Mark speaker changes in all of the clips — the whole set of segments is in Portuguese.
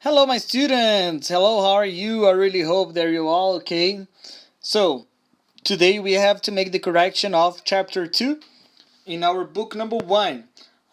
Speaker 1: Hello, my students. Hello, how are you? I really hope that you're all okay. So, today we have to make the correction of chapter 2 in our book number 1.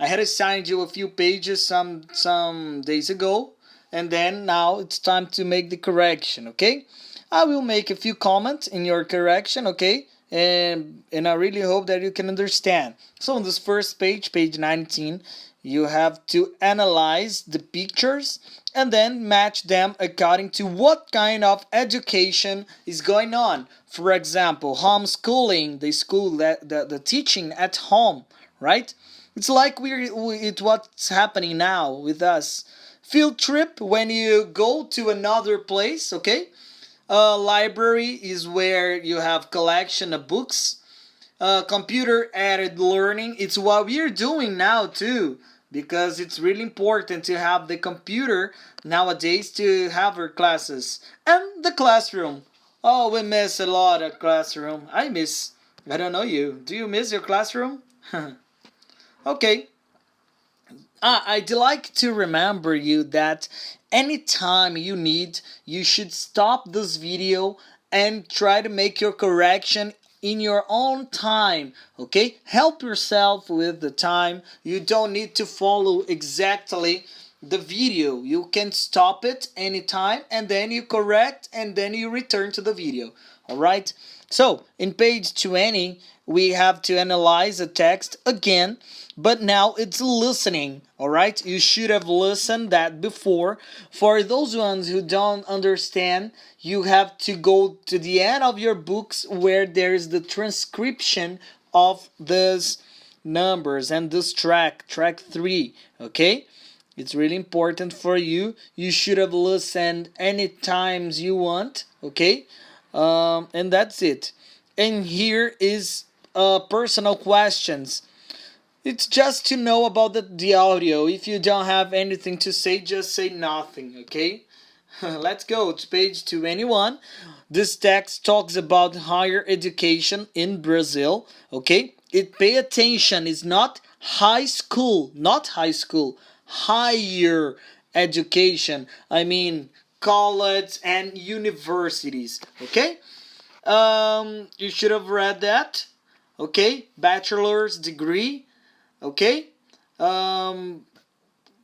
Speaker 1: I had assigned you a few pages some days ago, and then now it's time to make the correction, okay? I will make a few comments in your correction, okay? And I really hope that you can understand. So on this first page, page 19, you have to analyze the pictures and then match them according to what kind of education is going on. For example, homeschooling, the teaching at home, right? It's like it's what's happening now with us. Field trip when you go to another place, okay? Library is where you have collection of books. Computer aided learning, it's what we're doing now too, because it's really important to have the computer nowadays to have our classes. And the classroom, oh, we miss a lot of classroom. I don't know, you do you miss your classroom? Okay. I'd like to remember you that anytime you need, you should stop this video and try to make your correction in your own time. Okay, help yourself with the time. You don't need to follow exactly the video. You can stop it anytime and then you correct and then you return to the video. All right, so in page 20 we have to analyze the text again, but now it's listening. All right, you should have listened that before. For those ones who don't understand, you have to go to the end of your books where there's the transcription of these numbers and this track 3. Okay, it's really important for you. You should have listened any times you want. Okay, and that's it. And here is personal questions. It's just to know about the audio. If you don't have anything to say, just say nothing, okay? Let's go to page 21. This text talks about higher education in Brazil, okay? It pay attention, it's not high school, higher education. I mean college and universities, okay? You should have read that, okay? Bachelor's degree, okay? Um,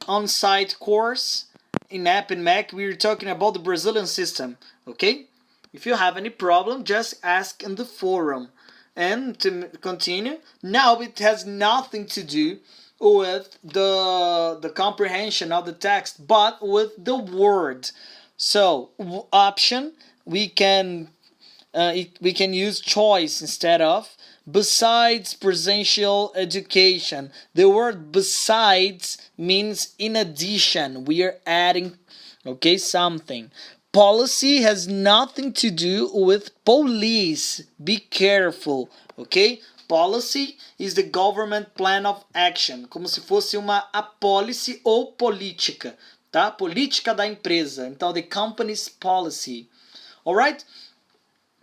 Speaker 1: On-site course in App and Mac, we're talking about the Brazilian system, okay? If you have any problem, just ask in the forum. And to continue, now it has nothing to do with the comprehension of the text, but with the word. So option, we can we can use choice instead of. Besides presential education, the word besides means in addition. We are adding, okay, something. Policy has nothing to do with police. Be careful, okay? Policy is the government plan of action, como se fosse uma policy ou política, tá? Política da empresa. Então, the company's policy. Alright?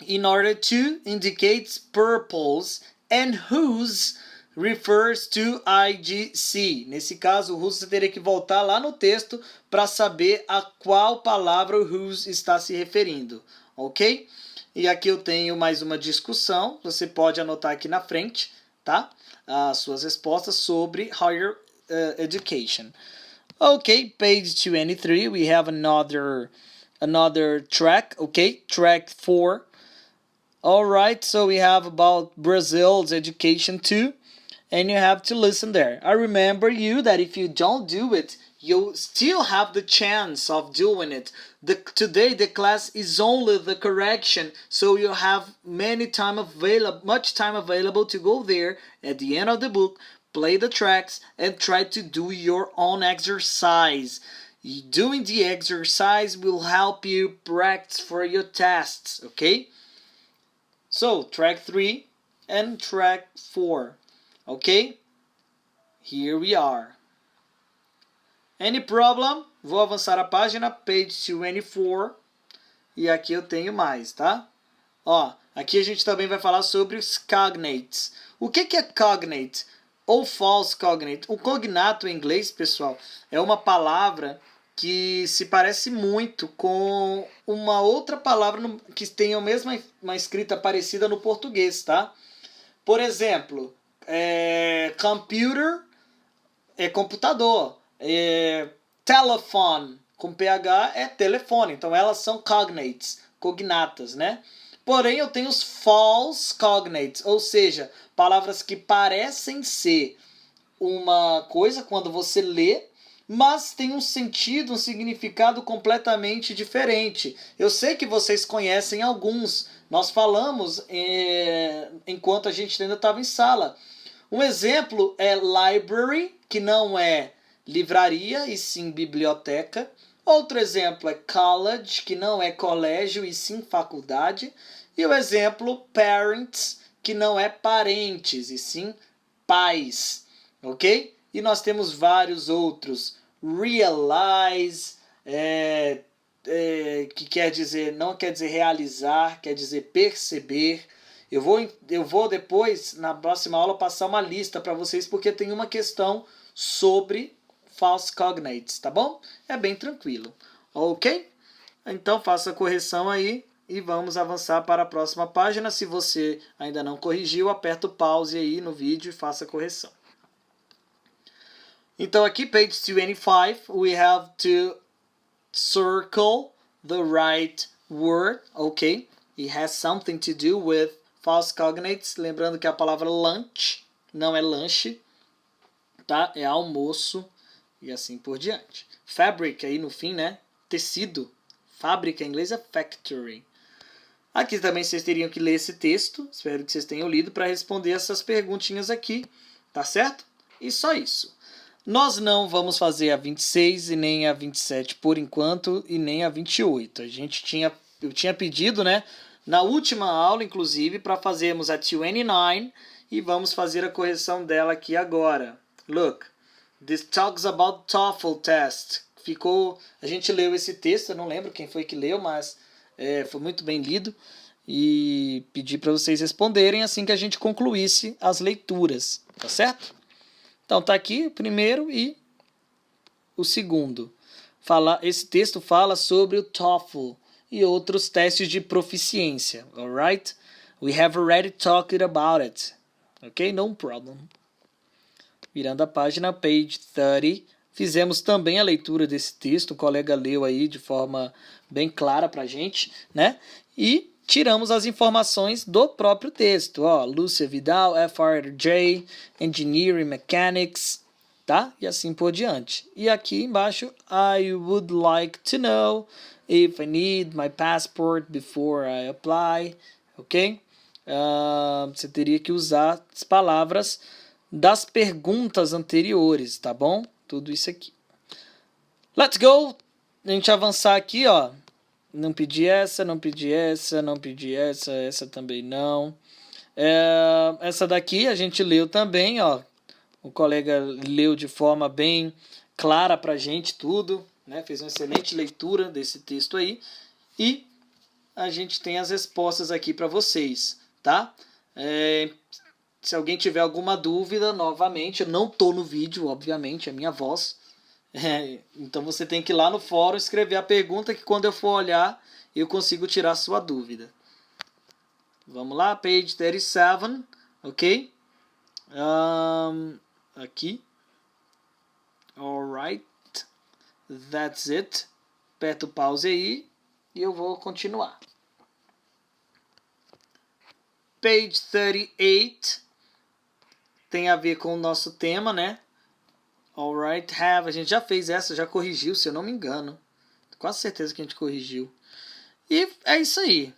Speaker 1: In order to indicates purpose and whose refers to IGC. Nesse caso, o whose você teria que voltar lá no texto para saber a qual palavra o whose está se referindo, ok? E aqui eu tenho mais uma discussão, você pode anotar aqui na frente, tá? As suas respostas sobre higher education. Okay, page 23, we have another track, okay? Track 4. Alright, so we have about Brazil's education too, and you have to listen there. I remember you that if you don't do it, you still have the chance of doing it. Today the class is only the correction, so you have much time available to go there at the end of the book, play the tracks, and try to do your own exercise. Doing the exercise will help you practice for your tests, okay? So, track 3 and track 4. Okay? Here we are. Any problem? Vou avançar a página, page 24. E aqui eu tenho mais, tá? Ó, aqui a gente também vai falar sobre os cognates. O que é cognate? Ou false cognate? O cognato em inglês, pessoal, é uma palavra que se parece muito com uma outra palavra que tem a mesma uma escrita parecida no português, tá? Por exemplo, computer é computador, telephone com PH é telefone, então elas são cognatas, né? Porém, eu tenho os false cognates, ou seja, palavras que parecem ser uma coisa quando você lê, mas tem um sentido, um significado completamente diferente. Eu sei que vocês conhecem alguns. Nós falamos enquanto a gente ainda estava em sala. Um exemplo é library, que não é livraria e sim biblioteca. Outro exemplo é college, que não é colégio e sim faculdade. E o exemplo parents, que não é parentes e sim pais. Ok? E nós temos vários outros. Realize, que quer dizer, não quer dizer realizar, quer dizer perceber. Eu vou depois, na próxima aula, passar uma lista para vocês, porque tem uma questão sobre false cognates, tá bom? É bem tranquilo. Ok? Então faça a correção aí e vamos avançar para a próxima página. Se você ainda não corrigiu, aperta o pause aí no vídeo e faça a correção. Então aqui, page 25, we have to circle the right word, ok? It has something to do with false cognates. Lembrando que a palavra lunch não é lanche, tá? É almoço e assim por diante. Fabric aí no fim, né? Tecido. Fábrica em inglês é factory. Aqui também vocês teriam que ler esse texto. Espero que vocês tenham lido para responder essas perguntinhas aqui, tá certo? E só isso. Nós não vamos fazer a 26 e nem a 27 por enquanto e nem a 28. Eu tinha pedido, né, na última aula, inclusive, para fazermos a 29 e vamos fazer a correção dela aqui agora. Look, this talks about TOEFL test. A gente leu esse texto, eu não lembro quem foi que leu, mas foi muito bem lido e pedi para vocês responderem assim que a gente concluísse as leituras, tá certo? Então tá aqui o primeiro e o segundo. Esse texto fala sobre o TOEFL e outros testes de proficiência, alright? We have already talked about it. Ok? No problem. Virando a página, page 30. Fizemos também a leitura desse texto, o colega leu aí de forma bem clara pra gente, né? E tiramos as informações do próprio texto. Ó, Lúcia Vidal, FRJ, Engineering Mechanics, tá? E assim por diante. E aqui embaixo, I would like to know if I need my passport before I apply, ok? Você teria que usar as palavras das perguntas anteriores, tá bom? Tudo isso aqui. Let's go! A gente avançar aqui, ó. Não pedi essa, não pedi essa, não pedi essa, essa também não. Essa daqui a gente leu também, ó. O colega leu de forma bem clara pra gente tudo, né? Fez uma excelente leitura desse texto aí. E a gente tem as respostas aqui para vocês, tá? Se alguém tiver alguma dúvida, novamente, eu não tô no vídeo, obviamente, é minha voz. Então você tem que ir lá no fórum escrever a pergunta que quando eu for olhar eu consigo tirar sua dúvida. Vamos lá, page 37, ok? Aqui. Alright. That's it. Aperta o pause aí e eu vou continuar. Page 38 tem a ver com o nosso tema, né? Alright, have. A gente já fez essa, já corrigiu, se eu não me engano. Quase certeza que a gente corrigiu. E é isso aí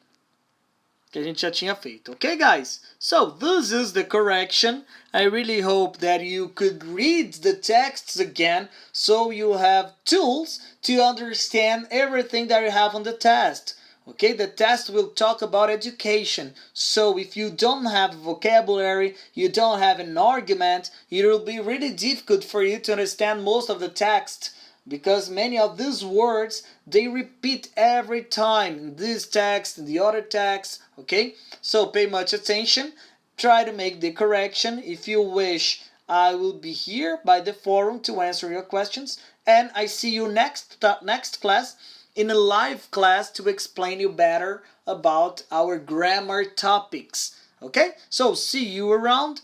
Speaker 1: que a gente já tinha feito. Ok, guys? So, this is the correction. I really hope that you could read the texts again so you have tools to understand everything that you have on the test. Okay, the test will talk about education. So if you don't have vocabulary, you don't have an argument, it will be really difficult for you to understand most of the text. Because many of these words, they repeat every time in this text, in the other text, okay? So pay much attention, try to make the correction. If you wish, I will be here by the forum to answer your questions, and I see you next class in a live class to explain you better about our grammar topics. Okay, so see you around.